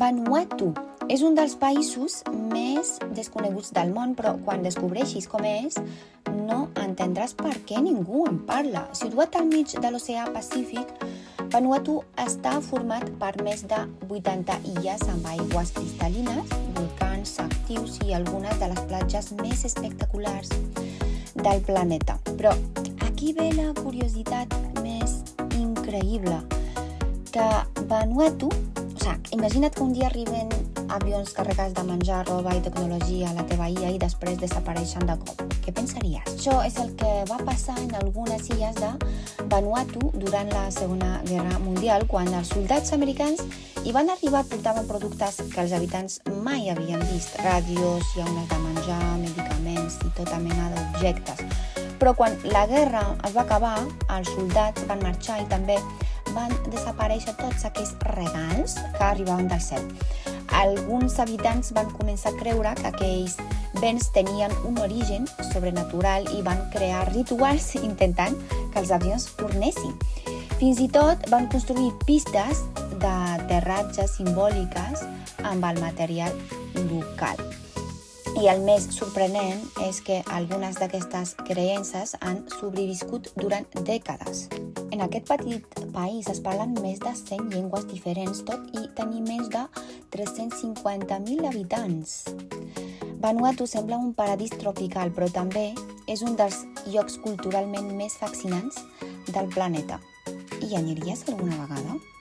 Vanuatu és un dels països més desconeguts del món, però quan descobreixis com és, no entendràs per què ningú en parla. Situat al mig de l'oceà Pacífic, Vanuatu està format per més de 80 illes amb aigües cristal·lines, volcans actius i algunes de les platges més espectaculars del planeta. Però aquí ve la curiositat més increïble, que Vanuatu, imagina't que un dia arriben avions carregats de menjar, roba i tecnologia a la teva illa i després desapareixen de cop. Què pensaries? Això és el que va passar en algunes illes de Vanuatu durant la Segona Guerra Mundial, quan els soldats americans hi van arribar portaven productes que els habitants mai havien vist, ràdios, llaunes de menjar, medicaments i tota mena d'objectes. Però quan la guerra es va acabar, els soldats van marxar i també van desaparèixer tots aquells regals que arribaven del cel. Alguns habitants van començar a creure que aquells béns tenien un origen sobrenatural i van crear rituals intentant que els avions tornessin. Fins i tot van construir pistes d'aterratge simbòliques amb el material local. I el més sorprenent és que algunes d'aquestes creences han sobreviscut durant dècades. En aquest petit país es parlen més de 100 llengües diferents, tot i tenir menys de 350.000 habitants. Vanuatu sembla un paradís tropical, però també és un dels llocs culturalment més fascinants del planeta. Hi aniries alguna vegada?